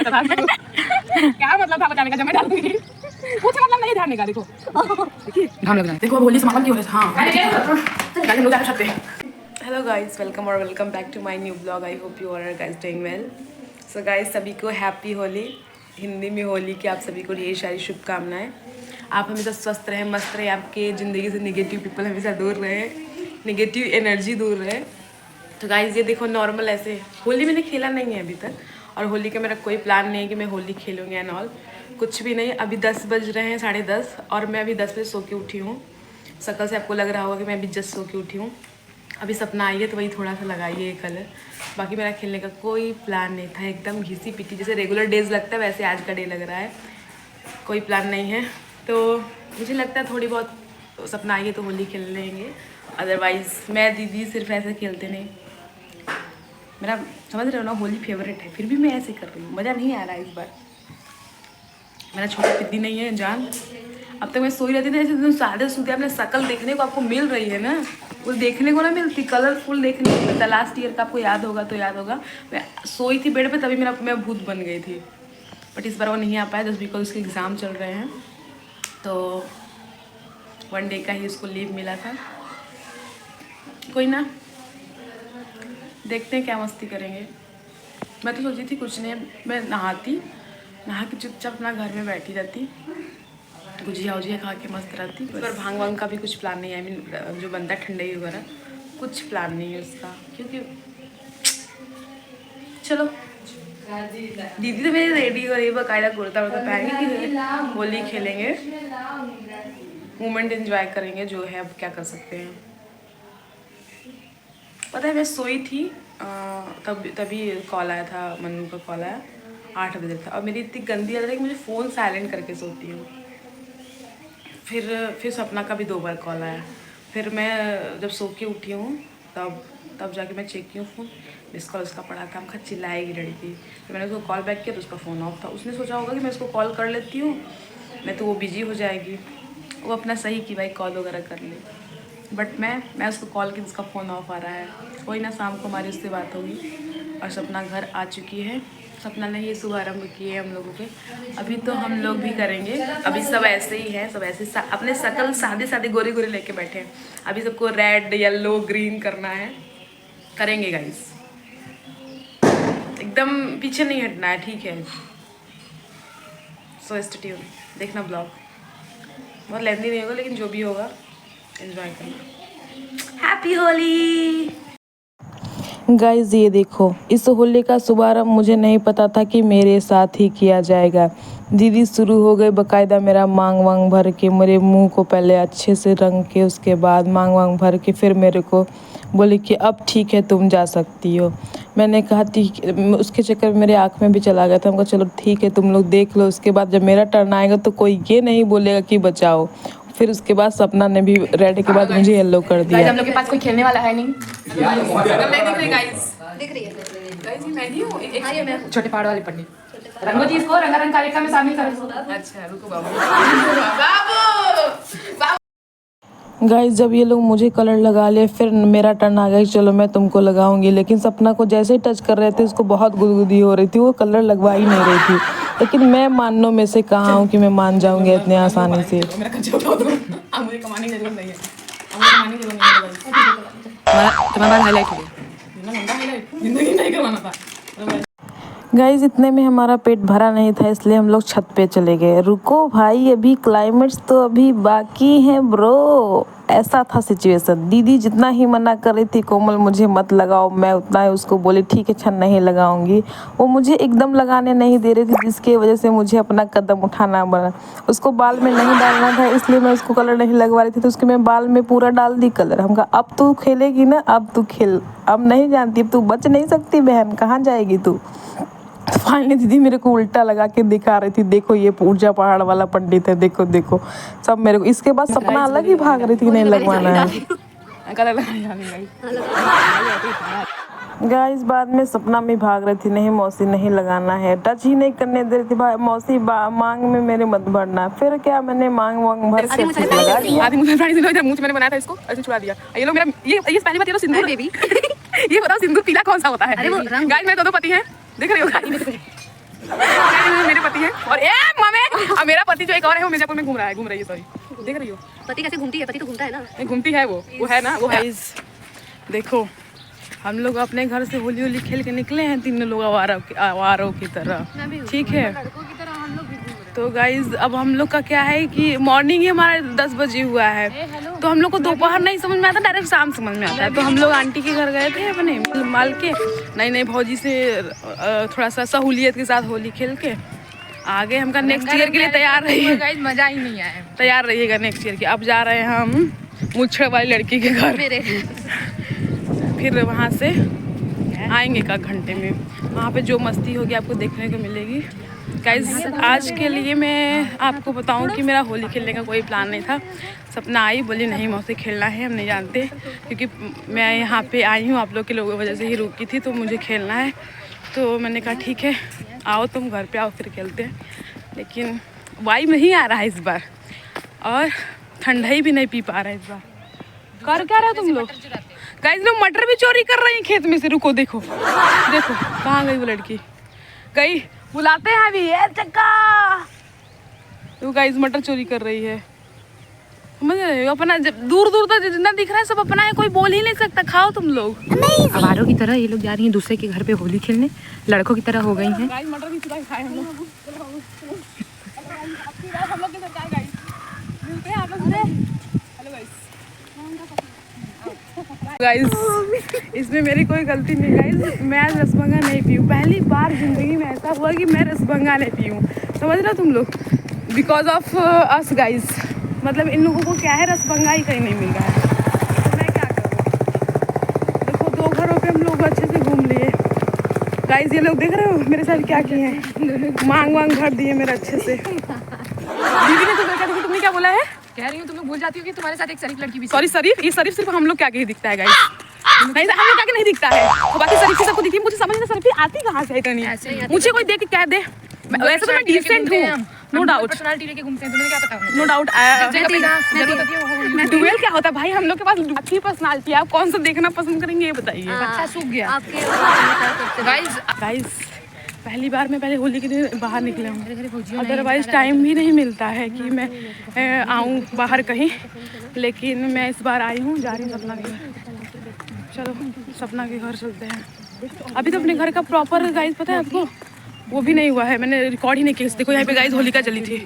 लगता था। क्या मतलब था बताने का जब मैं डालूंगी कुछ मतलब नहीं ध्यान का। देखो देखिए घाम लग रहा है। देखो अब होली समापन की हो रही है। हाँ हम लोग जा सकते हैं। हेलो गाइस, वेलकम और welcome back to my new blog. I hope you are guys doing well. So guys, सभी को हैप्पी होली। हिंदी में होली की आप सभी को ढेर सारी शुभकामनाएं। आप हमेशा स्वस्थ रहें, मस्त रहें, आपके ज़िंदगी से निगेटिव पीपल हमेशा दूर रहे, निगेटिव एनर्जी दूर रहे। तो गाइस ये देखो, नॉर्मल ऐसे होली मैंने खेला नहीं है अभी तक, और होली का मेरा कोई प्लान नहीं है कि मैं होली खेलूँगी एंड ऑल, कुछ भी नहीं। अभी 10 बज रहे हैं, 10:30, और मैं अभी 10 बजे सो के उठी हूँ। शकल से आपको लग रहा होगा कि मैं अभी जस्ट सो के उठी हूँ। अभी सपना आई है तो वही थोड़ा सा लगाइए ये कलर। बाकी मेरा खेलने का कोई प्लान नहीं था, एकदम घिसी पिटी जैसे रेगुलर डेज लगता है वैसे आज का डे लग रहा है। कोई प्लान नहीं है, तो मुझे लगता है थोड़ी बहुत सपना आई है तो होली खेल लेंगे। अदरवाइज़ मैं दीदी सिर्फ ऐसे खेलते नहीं। मेरा समझ रहे हो ना, होली फेवरेट है, फिर भी मैं ऐसे कर रही हूँ, मज़ा नहीं आ रहा है इस बार। मेरा छोटा पिद्दी नहीं है जान। अब तक मैं सोई रहती थी ऐसे एकदम सादे सूदे। अपने शकल देखने को आपको मिल रही है ना, वो देखने को ना मिलती, कलरफुल देखने को मिलता। लास्ट ईयर का आपको याद होगा तो याद होगा, मैं सोई थी बेड पे तभी मैं भूत बन गई थी। बट इस बार वो नहीं आ पाया जस्ट बिकॉज उसके एग्ज़ाम चल रहे हैं, तो 1 डे का ही उसको लीव मिला था। कोई ना, देखते हैं क्या मस्ती करेंगे। मैं तो सोची थी कुछ नहीं, मैं नहा के चुपचाप अपना घर में बैठी रहती, गुजिया उजिया खा के मस्त रहती। पर भांग वांग का भी कुछ प्लान नहीं है। आई मीन जो बनता है ठंडई वगैरह, कुछ प्लान नहीं है उसका, क्योंकि चलो दीदी तो मेरी रेडी हो रही है, बाकायदा कुर्ता वुर्ता पहन के होली खेलेंगे, मोमेंट एंजॉय करेंगे। जो है अब क्या कर सकते हैं। पता है मैं सोई थी तभी कॉल आया था, मनु का कॉल आया, 8 बजे था, और मेरी इतनी गंदी आदत है कि मुझे फ़ोन साइलेंट करके सोती हूँ। फिर सपना का भी 2 बार कॉल आया। फिर मैं जब सो के उठी हूँ तब जाके मैं चेक की हूँ फ़ोन, मिस कॉल उसका पड़ा था। हम खा चिल्लाएगी लड़की। फिर मैंने उसको कॉल बैक किया तो उसका फ़ोन ऑफ था। उसने सोचा होगा कि मैं उसको कॉल कर लेती हूँ, मैं तो वो बिजी हो जाएगी, वो अपना सही कि भाई कॉल वगैरह कर ले। बट मैं उसको कॉल की, उसका फ़ोन ऑफ आ रहा है। कोई ना, शाम को हमारी उससे बात होगी। और सपना घर आ चुकी है। सपना ने ये शुभारंभ किए हम लोगों के, अभी तो हम लोग भी करेंगे। अभी सब ऐसे ही हैं, सब ऐसे अपने शकल सादे सादे गोरे गोरे लेके बैठे हैं। अभी सबको रेड येलो ग्रीन करना है, करेंगे गाइस, एकदम पीछे नहीं हटना है, ठीक है। सो स्टे ट्यून, देखना ब्लॉग, बहुत लेंथी नहीं होगा लेकिन जो भी होगा एंजॉय करना। Happy Holi guys. ये देखो, इस होली का शुभारंभ मुझे नहीं पता था कि मेरे साथ ही किया जाएगा। दीदी शुरू हो गए बकायदा मेरा मांग वांग भर के, मेरे मुंह को पहले अच्छे से रंग के, उसके बाद मांग वांग भर के, फिर मेरे को बोले कि अब ठीक है तुम जा सकती हो। मैंने कहा ठीक, उसके चक्कर में मेरे आँख में भी चला गया था। हमको चलो ठीक है तुम लोग देख लो, उसके बाद जब मेरा टर्न आएगा तो कोई ये नहीं बोलेगा कि बचाओ। फिर उसके बाद सपना ने भी रेड के बाद मुझे येलो कर दिया। हम लोग के पास कोई खेलने वाला है नहीं। दिख रही है गाइस, ये मैं ही हूं। ये मैं छोटे पहाड़ वाली पंडित। रंगो जी इसको रंगारंग कार्यक्रम में शामिल करो। अच्छा रुको बाबू। गाइस जब ये लोग मुझे कलर लगा लिए, फिर मेरा टर्न आ गया कि चलो मैं तुमको लगाऊंगी। लेकिन सपना को जैसे ही टच कर रहे थे उसको बहुत गुदगुदी हो रही थी, वो कलर लगवा ही नहीं रही थी। लेकिन मैं मानने में से कहाँ हूँ कि मैं मान जाऊंगी इतने आसानी से। मुझे कमाने की जरूरत नहीं है, तुम्हारा हाईलाइट हो गया, जिंदगी नहीं करवाना था। गाइस इतने में हमारा पेट भरा नहीं था, इसलिए हम लोग छत पे चले गए। रुको भाई, अभी क्लाइमेट्स तो अभी बाकी हैं ब्रो। ऐसा था सिचुएशन, दीदी जितना ही मना कर रही थी कोमल मुझे मत लगाओ, मैं उतना ही उसको बोली ठीक है अच्छा नहीं लगाऊंगी। वो मुझे एकदम लगाने नहीं दे रही थी, जिसकी वजह से मुझे अपना कदम उठाना पड़ा। उसको बाल में नहीं डालना था इसलिए मैं उसको कलर नहीं लगवा रही थी, तो उसके मैं बाल में पूरा डाल दी कलर। हम कहा अब तू खेलेगी ना, अब तू खेल, अब नहीं जानती, अब तू बच नहीं सकती बहन, कहाँ जाएगी तू। फाइनली दीदी मेरे को उल्टा लगा के दिखा रही थी, देखो ये पूजा पहाड़ वाला पंडित है, देखो देखो सब मेरे को। इसके बाद सपना अलग ही भाग रही थी कि नहीं लगवाना है। गाइस बाद में सपना में भाग रही थी, नहीं मौसी नहीं लगाना है, टच ही नहीं करने दे रही थी। भाई मौसी मांग में मेरे मत भरना। फिर क्या मैंने मांग वांग भर के लगा दिया। आदि मुझे मुंह से मैंने बनाया था, इसको ऐसे छुड़ा दिया। ये लो मेरा ये पहली बात, ये तो सिंदूर बेबी। ये बताओ सिंदूर पीला कौन सा होता है? गाइस मेरे दो पति हैं, देख रही हो गाइस। पति जो एक और है वो मिर्जापुर में घूम रही है सॉरी, देख रही हो? पति कैसे घूमती है? पति तो घूमता है ना। नहीं घूमती है वो है ना, वो है। देखो हम लोग अपने घर से होली खेल के निकले हैं, तीनों लोग आवारों की तरह, ठीक है। तो गाइज अब हम लोग का क्या है कि मॉर्निंग ही हमारा 10 बजे हुआ है, तो हम लोग को दोपहर नहीं समझ में आता, डायरेक्ट शाम समझ में आता है। तो हम लोग आंटी के घर गए थे अपने माल के, नई भौजी से थोड़ा सा सहूलियत के साथ होली खेल के आगे हमका नेक्स्ट ईयर के लिए तैयार रहिए। मजा ही नहीं आया, तैयार रहिएगा नेक्स्ट ईयर की। अब जा रहे हैं हम मुच्छड़ वाली लड़की के घर, फिर वहाँ से आएंगे एक घंटे में। वहाँ पे जो मस्ती होगी आपको देखने को मिलेगी। गाइस आज के लिए मैं आपको बताऊं कि मेरा होली खेलने का कोई प्लान नहीं था। सपना आई, बोली नहीं मौसी खेलना है, हम नहीं जानते, क्योंकि मैं यहाँ पे आई हूँ आप लोग के लोगों की वजह से ही रुकी थी, तो मुझे खेलना है। तो मैंने कहा ठीक है आओ तुम घर पे आओ फिर खेलते हैं। लेकिन वाइब नहीं आ रहा है इस बार, और ठंडाई भी नहीं पी पा रहा है इस बार। कर क्या रहे हो तुम लोग? गाइस लोग मटर भी चोरी कर रही हैं खेत में से। रुको देखो देखो कहाँ गई वो लड़की, गई बुलाते हैं अभी ये चक्का। तो गाइस मटर चोरी कर रही है, समझ रहे हो? अपना दूर दूर तक जितना दिख रहा है सब अपना है, कोई बोल ही नहीं सकता। खाओ तुम लोग। आवारों की तरह ये लोग जा रही हैं दूसरे के घर पे होली खेलने, लड़कों की तरह हो गई हैं। गाइस मटर भी चुरा खाए हम लोग। गाइस इसमें मेरी कोई गलती नहीं। गाइस मैं आज रसभंगा नहीं पी हूँ, पहली बार जिंदगी में ऐसा हुआ कि मैं रसभंगा नहीं पी हूँ, समझ रहे हो तुम लोग? बिकॉज ऑफ अस गाइस, मतलब इन लोगों को क्या है रसभंगा ही कहीं नहीं मिल रहा है, तो मैं क्या करूँ? देखो 2 घरों पे हम लोग अच्छे से घूम लिए। गाइस ये लोग देख रहे हो मेरे साथ क्या किए हैं, मांग भर दिए मेरे अच्छे से। दीदी ने तो तुमने क्या बोला है? कह रही हूँ तुम लोग भूल जाती हो कि तुम्हारे साथ एक शरीफ लड़की भी। सॉरी शरीफ, ये शरीफ सिर्फ हम लोग क्या के ही दिखता है गाइस, नहीं हम लोग क्या नहीं दिखता है, तो बाकी शरीफ सबको दिखती है। मुझे समझ नहीं शरीफ आती कहाँ से इतनी, मुझे कोई देख के क्या दे। वैसे तो मैं डिसेंट हूँ, नो डाउट, पर्सनालिटी लेके घूमते हैं, तुम्हें क्या पता? No doubt. डुएल क्या होता है भाई? हम लोग के पास अच्छी पर्सनालिटी है, आप कौन सा देखना पसंद करेंगे ये बताइए। अच्छा सूख गया गाइस पहली बार मैं पहले होली के दिन बाहर निकले हूँ, अदरवाइज टाइम भी नहीं मिलता है कि मैं आऊँ बाहर कहीं, लेकिन मैं इस बार आई हूँ, जा रही हूँ सपना के घर। चलो सपना के घर चलते हैं। अभी तो अपने घर का प्रॉपर गाइस पता है आपको, वो भी नहीं हुआ है, मैंने रिकॉर्ड ही नहीं किया। देखो यहाँ पे गाइस होलिका चली थी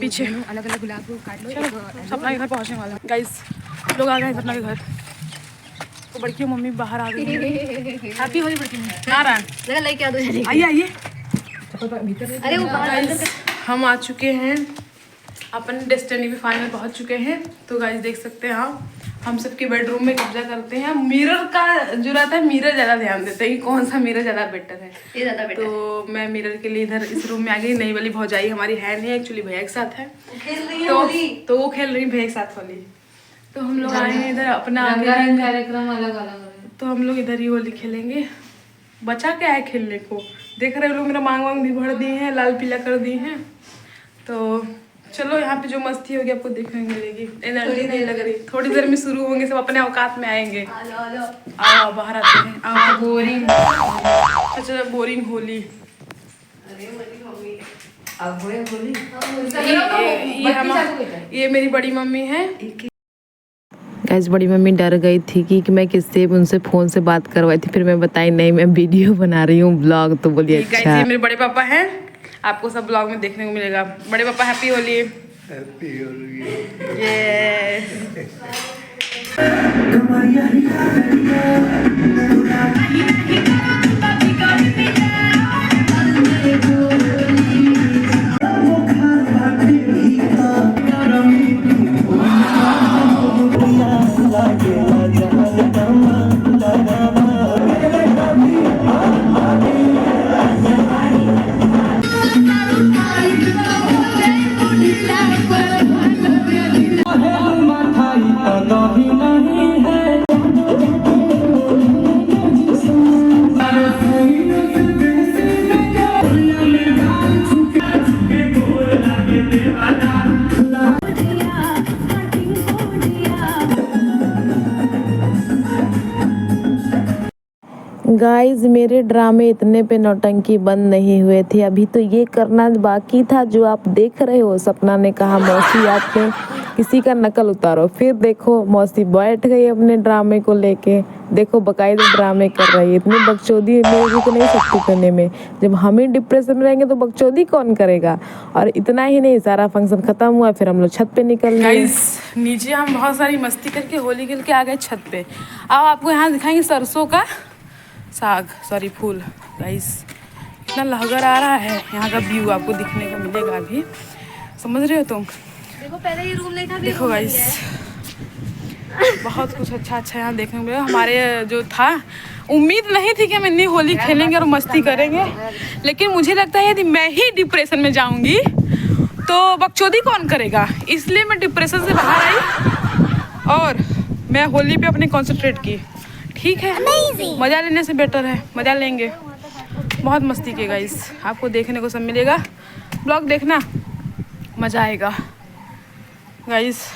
पीछे, अलग अलग गुलाब को काट लो। चलो सपना के घर पहुँचने वाला गाइस, लोग आ गए सपना के घर। तो बड़की मम्मी बाहर आ गई। हैप्पी होली बड़की मम्मी। नारायण लेके आ दो, आइए आइए। अरे वो गाइस हम आ चुके हैं, अपन डेस्टिनी पे फाइनल पहुंच चुके हैं। तो गाइस देख सकते हैं हम सबके बेडरूम में कब्जा करते हैं। मिरर का जो रहता है, मिरर ज़्यादा ध्यान देते हैं कि कौन सा मिरर ज़्यादा बेटर है, ये ज़्यादा बेटर। तो मैं मिरर के लिए इधर इस रूम में आ गई। नई वाली भौजाई हमारी है नहीं, एक्चुअली भैया के साथ है, तो वो खेल रही भैया के साथ होली। तो हम लोग आए हैं इधर अपना कार्यक्रम अलग अलग, तो हम लोग इधर ही होली खेलेंगे। बचा क्या है खेलने को? देख रहे हो लोग मेरा मांग भी भर दिए हैं, लाल पीला कर दिए हैं। तो चलो यहाँ पे जो मस्ती होगी आपको देखने को मिलेगी। एनर्जी नहीं लग रही, थोड़ी देर में शुरू होंगे, सब अपने औकात में आएंगे। आओ बाहर आते हैं। आओ बोरिंग, अच्छा बोरिंग होली। ये मेरी बड़ी मम्मी है। गाइस बड़ी मम्मी डर गई थी कि मैं किससे उनसे फ़ोन से बात करवाई थी, फिर मैं बताई नहीं मैं वीडियो बना रही हूँ ब्लॉग, तो बोलिए अच्छा। ये मेरे बड़े पापा हैं, आपको सब ब्लॉग में देखने को मिलेगा। बड़े पापा happy Holi. Happy Holi. Guys मेरे ड्रामे इतने पे नौटंकी बंद नहीं हुए थे, अभी तो ये करना बाकी था जो आप देख रहे हो। सपना ने कहा मौसी आपने किसी का नकल उतारो, फिर देखो मौसी बैठ गई अपने ड्रामे को लेके। देखो बकायदे ड्रामे कर रही है, इतनी बकचोदी मैं रुक नहीं सकती करने में। जब हम ही डिप्रेशन में रहेंगे तो बकचोदी कौन करेगा। और इतना ही नहीं, सारा फंक्शन खत्म हुआ, फिर हम लोग छत पे निकल गए। गाइस नीचे हम बहुत सारी मस्ती करके होली खेल के आ गए छत पे। अब आपको यहाँ दिखाएंगे सरसों का साग, सॉरी फूल। गाइस इतना लहगर आ रहा है, यहाँ का व्यू आपको दिखने को मिलेगा अभी, समझ रहे हो तुम। देखो पहले ये रूम नहीं था, देखो गाइस बहुत कुछ अच्छा अच्छा यहाँ देखने को मिलेगा। हमारे जो था उम्मीद नहीं थी कि हम इतनी होली खेलेंगे और मस्ती करेंगे, लेकिन मुझे लगता है यदि मैं ही डिप्रेशन में जाऊंगी तो बकचोदी कौन करेगा, इसलिए मैं डिप्रेशन से बाहर आई और मैं होली पे अपने कॉन्सेंट्रेट की। ठीक है, मज़ा लेने से बेटर है, मज़ा लेंगे। बहुत मस्ती की गाइस, आपको देखने को सब मिलेगा, ब्लॉग देखना, मज़ा आएगा गाइस।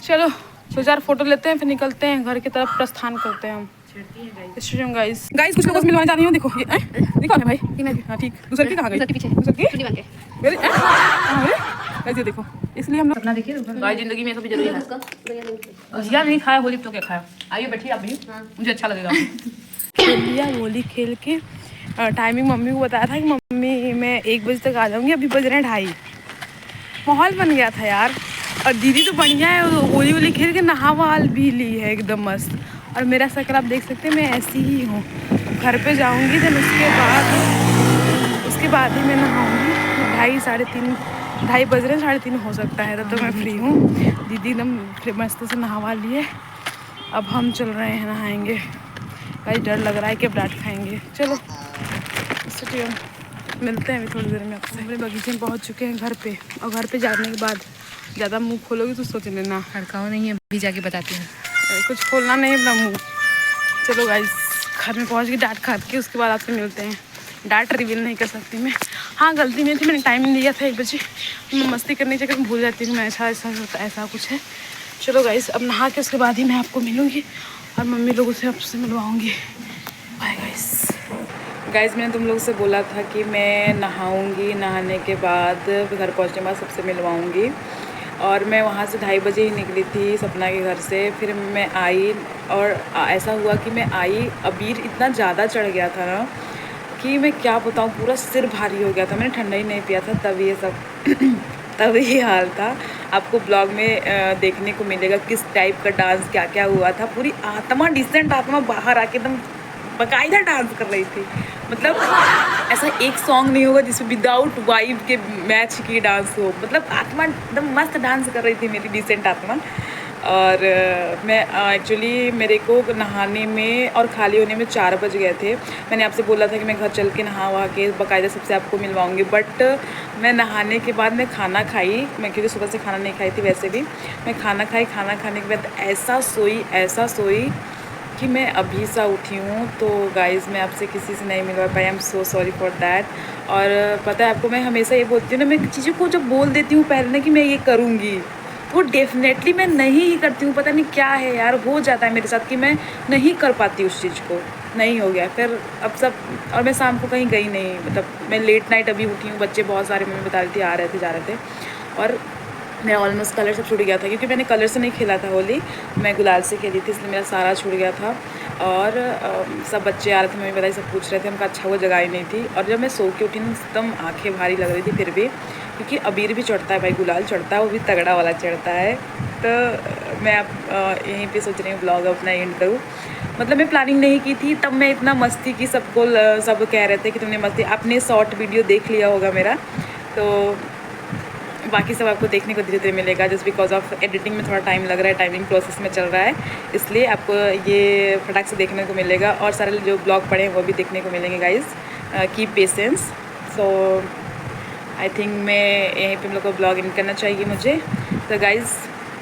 चलो दो चार फोटो लेते हैं, फिर निकलते हैं घर की तरफ, प्रस्थान करते हैं हम। गाइस गाइस कुछ लोगों से मिलवाने जा रही हूँ। देखो ये देखो ना भाई, हाँ ठीक। दूसरी की कहाँ गई? दूसरी की गाइस ये देखो, इसलिए हम लोग अपना देखिए गाइस जिंदगी में सब जरूरी है। भजिया नहीं खाया होली तो क्या खाया। आइए बैठिए आप भी, मुझे अच्छा लगेगा। लिया होली खेल के टाइमिंग मम्मी को बताया था कि मम्मी मैं 1 बजे तक आ जाऊँगी, अभी बज रहे हैं 2:30। माहौल बन गया था यार। और दीदी तो बढ़िया है, होली होली खेल के नहा वाल भी ली है एकदम मस्त। और मेरा शक्ल आप देख सकते हैं, मैं ऐसी ही हूँ। घर पे जाऊँगी देन उसके बाद ही मैं नहाऊँगी। 2:30 2:30 बज रहे हैं, 3:30 हो सकता है, तब तो मैं फ्री हूँ। दीदी एकदम मस्त से नहावा लिए, अब हम चल रहे हैं नहाएंगे। कहीं डर लग रहा है कि अब डांट खाएंगे। चलो मिलते हैं अभी थोड़ी देर में आपसे। अपने बगीचे में पहुँच चुके हैं घर पे, और घर पे जाने के बाद ज़्यादा मुंह खोलोगी तो सोच लेना। हड़काओ नहीं है, अभी जाके बताती हूँ। कुछ खोलना नहीं अपना मुँह। चलो गाइस घर में पहुँच के डांट खा के उसके बाद आपसे मिलते हैं। डांट रिवील नहीं कर सकती मैं। हाँ गलती नहीं थी, मैंने टाइम लिया था 1 बजे, मैं मस्ती करने के चक्कर में भूल जाती हूँ मैं ऐसा कुछ है। चलो गाइस अब नहा के उसके बाद ही मैं आपको मिलूँगी और मम्मी लोगों से आपसे मिलवाऊँगी। बाय गाइस मैंने तुम लोग से बोला था कि मैं नहाऊँगी, नहाने के बाद घर पहुँचने के बाद सबसे मिलवाऊँगी। और मैं वहाँ से 2:30 बजे ही निकली थी सपना के घर से। फिर मैं आई और ऐसा हुआ कि मैं आई, अबीर इतना ज़्यादा चढ़ गया था ना कि मैं क्या बताऊँ, पूरा सिर भारी हो गया था। मैंने ठंडा ही नहीं पिया था, तब ये सब तब ये हाल था। आपको ब्लॉग में देखने को मिलेगा किस टाइप का डांस क्या क्या हुआ था। पूरी आत्मा, डिसेंट आत्मा बाहर आके एकदम बाकायदा डांस कर रही थी। मतलब ऐसा एक सॉन्ग नहीं होगा जिसमें विदाउट वाइब के मैच की डांस हो। मतलब आत्मा एकदम मस्त डांस कर रही थी मेरी डिसेंट आत्मा। और मैं एक्चुअली मेरे को नहाने में और खाली होने में 4 बज गए थे। मैंने आपसे बोला था कि मैं घर चल के नहा वहा के बाकायदा सबसे आपको मिलवाऊंगी, बट मैं नहाने के बाद मैं खाना खाई, मैं क्योंकि सुबह से खाना नहीं खाई थी वैसे भी। मैं खाना खाई, खाना खाने के बाद ऐसा सोई कि मैं अभी सा उठी हूँ। तो गाइज़ मैं आपसे किसी से नहीं मिलवा पाई, I am so sorry for that. और पता है आपको, मैं हमेशा ये बोलती हूँ ना, मैं चीज़ों को जब बोल देती हूँ पहले ना कि मैं ये करूँगी, वो डेफिनेटली मैं नहीं ही करती हूँ। पता नहीं क्या है यार, हो जाता है मेरे साथ कि मैं नहीं कर पाती उस चीज़ को। नहीं हो गया फिर अब सब। और मैं शाम को कहीं गई नहीं, मतलब मैं लेट नाइट अभी उठी हूँ। बच्चे बहुत सारे मम्मी बता रही थी आ रहे थे जा रहे थे, और मेरा ऑलमोस्ट कलर सब छूट गया था क्योंकि मैंने कलर से नहीं खेला था होली, मैं गुलाल से खेली थी, इसलिए मेरा सारा छूट गया था। और सब बच्चे आ रहे थे, मम्मी बताई, सब पूछ रहे थे। उनका अच्छा वो जगह ही नहीं थी। और जब मैं सो के उठी ना एकदम आँखें भारी लग रही थी फिर भी, क्योंकि अबीर भी चढ़ता है भाई, गुलाल चढ़ता है, वो भी तगड़ा वाला चढ़ता है। तो मैं अब यहीं पे सोच रही हूँ ब्लॉग अपना एंड करूँ। मतलब मैं प्लानिंग नहीं की थी, तब मैं इतना मस्ती की, सबको सब कह रहे थे कि तुमने मस्ती, आपने शॉर्ट वीडियो देख लिया होगा मेरा, तो बाकी सब आपको देखने को धीरे धीरे मिलेगा। जस्ट बिकॉज ऑफ एडिटिंग में थोड़ा टाइम लग रहा है, टाइमिंग प्रोसेस में चल रहा है, इसलिए आपको ये फटाक से देखने को मिलेगा। और सारे जो ब्लॉग पड़े हैं वो भी देखने को मिलेंगे guys, keep patience. So I think मैं यहीं पे हम लोग को ब्लॉग इन करना चाहिए मुझे। तो गाइज़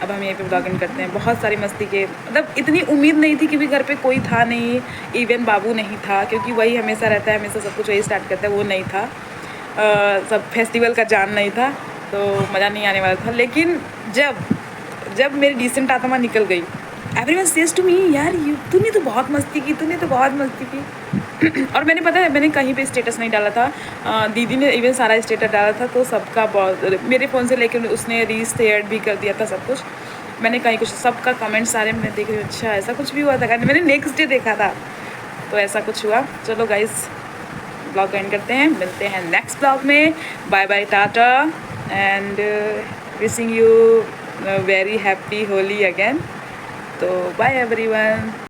अब हम यहीं पे ब्लॉग इन करते हैं। बहुत सारी मस्ती के, मतलब इतनी उम्मीद नहीं थी क्योंकि घर पे कोई था नहीं, इवन बाबू नहीं था, क्योंकि वही हमेशा रहता है, हमेशा सब कुछ वही स्टार्ट करता है, वो नहीं था। सब फेस्टिवल का जान नहीं था, तो मज़ा नहीं आने वाला था। लेकिन जब मेरी डिसेंट आत्मा निकल गई एवरीवन सेज टू मी यार तूने तो बहुत मस्ती की, तूने तो बहुत मस्ती की। और मैंने पता है मैंने कहीं पे स्टेटस नहीं डाला था, दीदी ने इवन सारा स्टेटस डाला था, तो सबका बहुत मेरे फ़ोन से लेकर उसने रीशेयर भी कर दिया था सब कुछ। मैंने कहीं कुछ सबका कमेंट सारे मैं देख रही हूँ, अच्छा ऐसा कुछ भी हुआ था, मैंने नेक्स्ट डे देखा था तो ऐसा कुछ हुआ। चलो गाइस ब्लॉग को एंड करते हैं, मिलते हैं नेक्स्ट ब्लॉग में। Bye bye, tata and wishing you very happy Holi again. तो बाय एवरीवन।